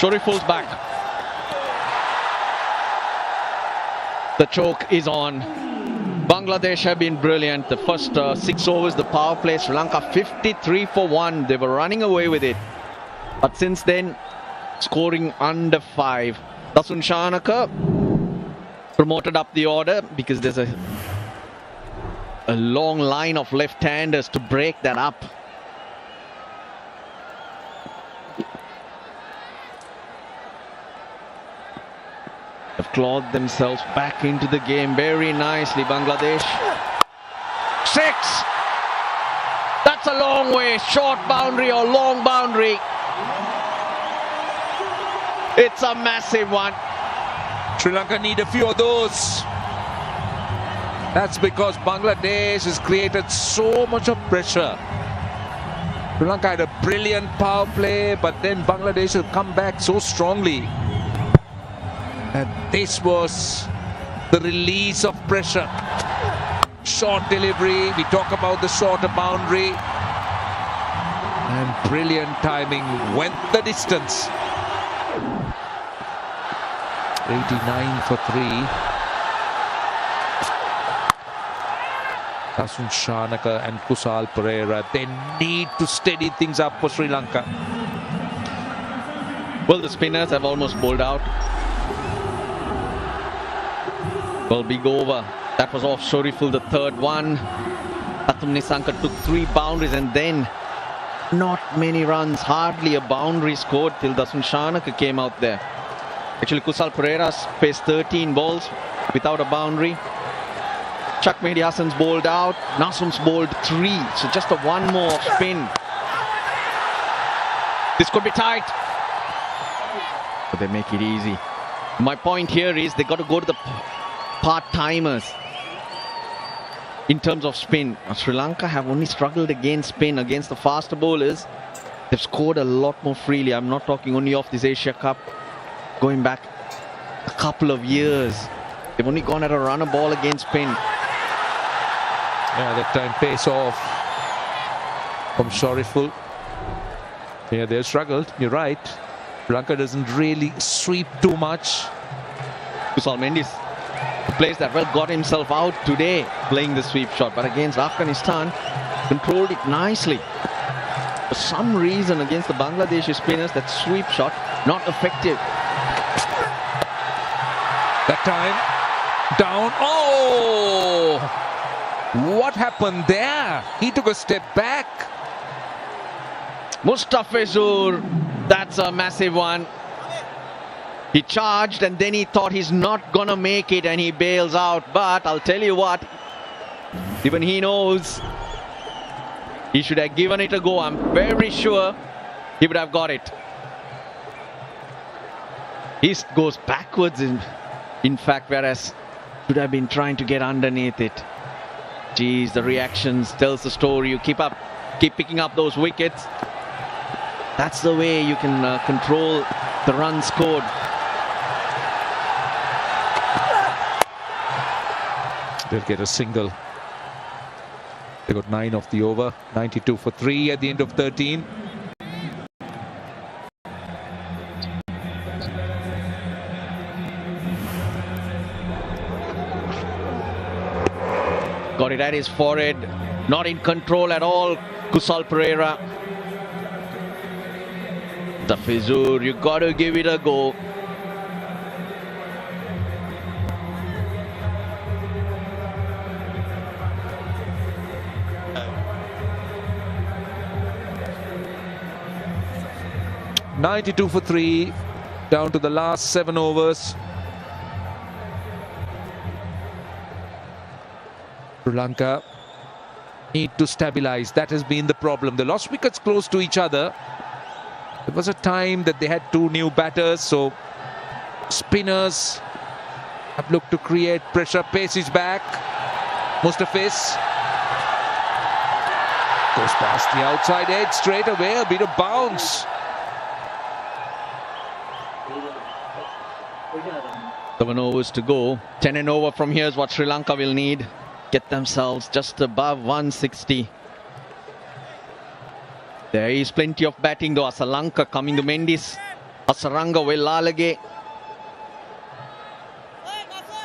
Shoriful's back. The choke is on. Bangladesh have been brilliant. The first 6 overs, the power play, Sri Lanka 53 for 1. They were running away with it. But since then, scoring under 5. Dasun Shanaka promoted up the order because there's a long line of left-handers to break that up. Have clawed themselves back into the game very nicely, Bangladesh. 6! That's a long way. Short boundary or long boundary. It's a massive one. Sri Lanka need a few of those. That's because Bangladesh has created so much of pressure. Sri Lanka had a brilliant power play, but then Bangladesh will come back so strongly. And this was the release of pressure. Short delivery. We talk about the shorter boundary. And brilliant timing. Went the distance. 89 for 3. Dasun Shanaka and Kusal Pereira, they need to steady things up for Sri Lanka. Well, the spinners have almost bowled out. Well, big over. That was off Shoriful, the third one. Pathum Nissanka took 3 boundaries and then not many runs. Hardly a boundary scored till Dasun Shanaka came out there. Actually, Kusal Pereira faced 13 balls without a boundary. Chuck Mehdi Hassan's bowled out. Nasum's bowled 3. So just a 1 more spin. This could be tight. But they make it easy. My point here is they got to go to the part-timers in terms of spin. Sri Lanka have only struggled against spin. Against the faster bowlers, they've scored a lot more freely. I'm not talking only of this Asia Cup. Going back a couple of years, they've only gone at a runner ball against spin. Yeah, that time pace off from Shoriful. Yeah, they've struggled. You're right. Sri Lanka doesn't really sweep too much. Kusal Mendis, who plays that well, got himself out today playing the sweep shot. But against Afghanistan, controlled it nicely. For some reason, against the Bangladeshi spinners, that sweep shot not effective. That time, down. Oh! What happened there? He took a step back. Mustafizur, that's a massive one. He charged and then he thought he's not gonna make it and he bails out. But I'll tell you what, even he knows he should have given it a go. I'm very sure he would have got it. He goes backwards in fact, whereas should have been trying to get underneath it. Geez, the reactions tells the story. You keep picking up those wickets. That's the way you can control the runs scored. They'll get a single. They got 9 off the over. 92 for 3 at the end of 13. Got it at his forehead. Not in control at all, Kusal Pereira. The Fizur, you got to give it a go. .92 for 3, down to the last 7 overs. Sri Lanka need to stabilize. That has been the problem. They lost wickets close to each other. There was a time that they had 2 new batters, so spinners have looked to create pressure. Pace is back. Mustafiz goes past the outside edge straight away. A bit of bounce. 7 overs to go. 10 and over from here is what Sri Lanka will need. Get themselves just above 160. There is plenty of batting though. Sri Lanka coming to Mendis. Asaranga Velalage.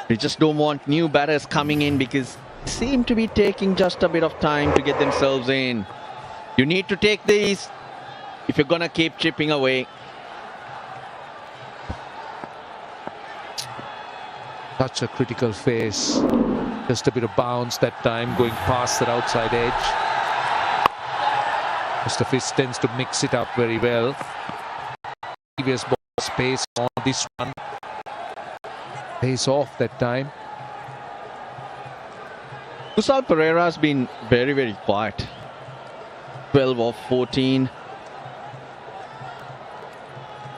We just don't want new batters coming in because they seem to be taking just a bit of time to get themselves in. You need to take these if you're gonna keep chipping away. Such a critical phase. Just a bit of bounce that time, going past that outside edge. Mr. Fish tends to mix it up very well. Previous ball space on this one. Pace off that time. Kusal Pereira has been very, very quiet. 12 of 14.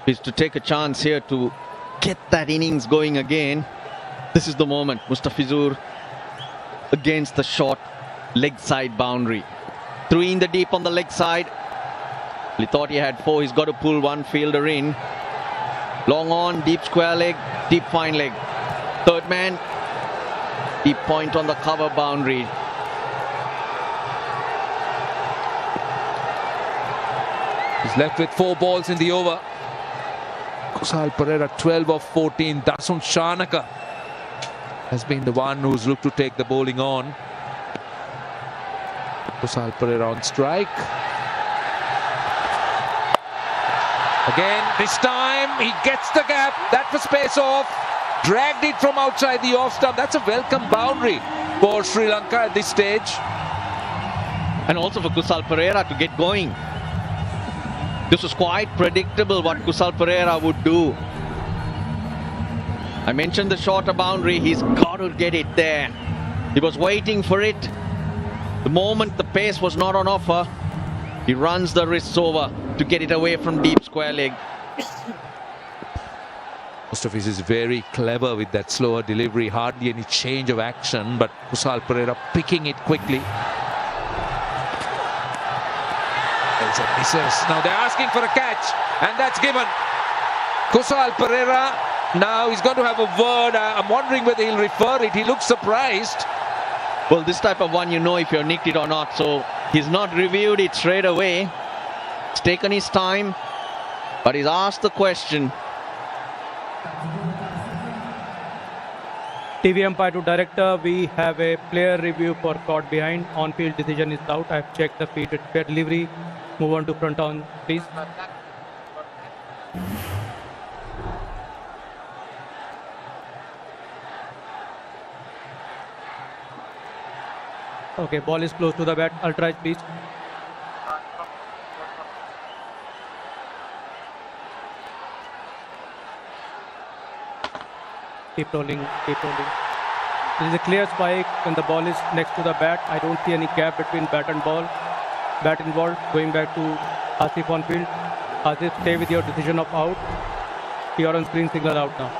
He's to take a chance here to get that innings going again. This is the moment. Mustafizur against the short leg side boundary. 3 in the deep on the leg side. He thought he had 4. He's got to pull one fielder in. Long on, deep square leg, deep fine leg. Third man, deep point on the cover boundary. He's left with 4 balls in the over. Kusal Pereira 12 of 14. Dasun Shanaka has been the one who's looked to take the bowling on. Kusal Pereira on strike. Again, this time he gets the gap. That was space off. Dragged it from outside the off stump. That's a welcome boundary for Sri Lanka at this stage. And also for Kusal Pereira to get going. This was quite predictable what Kusal Pereira would do. I mentioned the shorter boundary. He's got to get it there. He was waiting for it. The moment the pace was not on offer, he runs the wrists over to get it away from deep square leg. Mustafis is very clever with that slower delivery. Hardly any change of action, but Kusal Pereira picking it quickly. There's a misses. Now they're asking for a catch, and that's given. Kusal Pereira, now he's going to have a word. I'm wondering whether he'll refer it. He looks surprised. Well, this type of one, you know if you're nicked it or not. So he's not reviewed it straight away. He's taken his time, but he's asked the question. TV umpire to director, we have a player review for caught behind. On-field decision is out. I've checked the feed. It's fair delivery. Move on to front on, please. Okay, ball is close to the bat. Ultra, please. Keep rolling, keep rolling. There is a clear spike when the ball is next to the bat. I don't see any gap between bat and ball. Bat involved. Going back to Asif on field. Asif, stay with your decision of out. You're on screen, signal out now.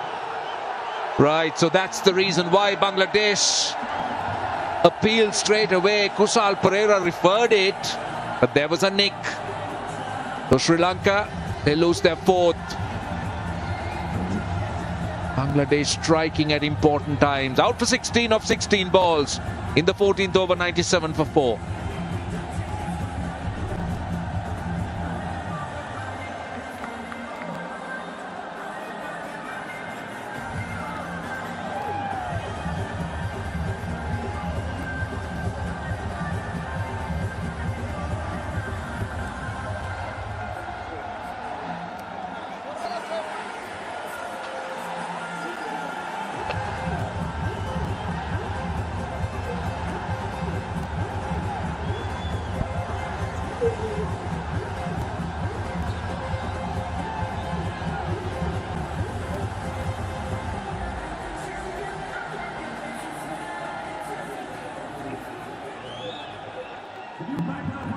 Right, so that's the reason why Bangladesh appealed straight away. Kusal Pereira referred it, but there was a nick. So Sri Lanka, they lose their 4th. Bangladesh striking at important times. Out for 16 of 16 balls in the 14th over, 97 for 4.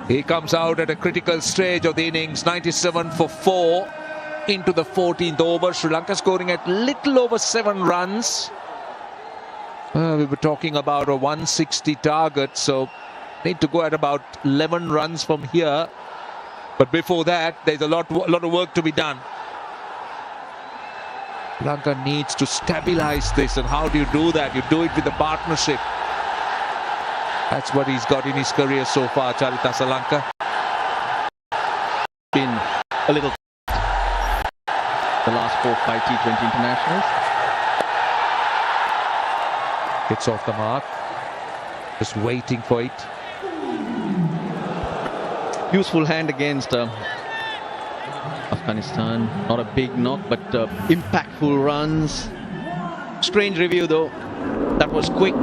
He comes out at a critical stage of the innings, 97 for 4 into the 14th over. Sri Lanka scoring at little over 7 runs. We were talking about a 160 target, so need to go at about 11 runs from here. But before that, there's a lot of work to be done. Sri Lanka needs to stabilize this, and how do you do that? You do it with a partnership. That's what he's got in his career so far, Charita Salanka. Been a little. the last 4-5 T20 internationals. Hits off the mark. Just waiting for it. Useful hand against Afghanistan. Not a big knock, but impactful runs. Strange review though. That was quick.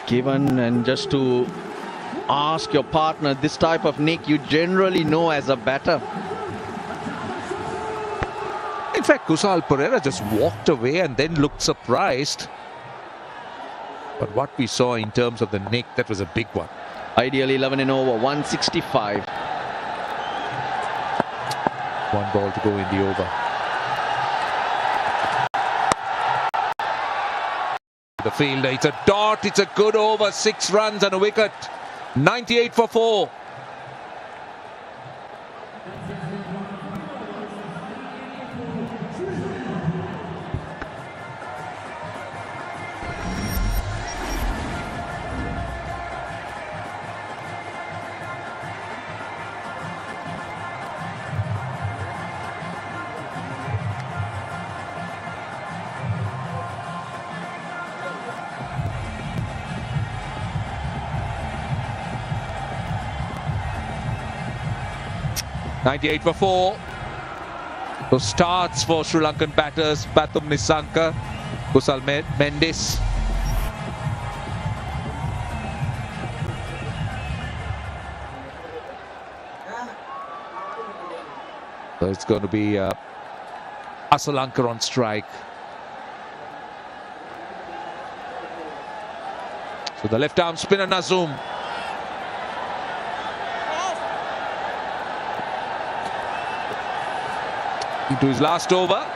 Given, and just to ask your partner, this type of nick you generally know as a batter. In fact, Kusal Perera just walked away and then looked surprised. But what we saw in terms of the nick, that was a big one. Ideally 11 in over, 165. One ball to go in the over. The fielder, it's a dot, it's a good over, 6 runs and a wicket. 98 for 4. .98 for 4. So starts for Sri Lankan batters, Bathum Nissanka, Kusal Mendis. So it's going to be Asalanka on strike. So the left arm spinner Nazum. Into his last over.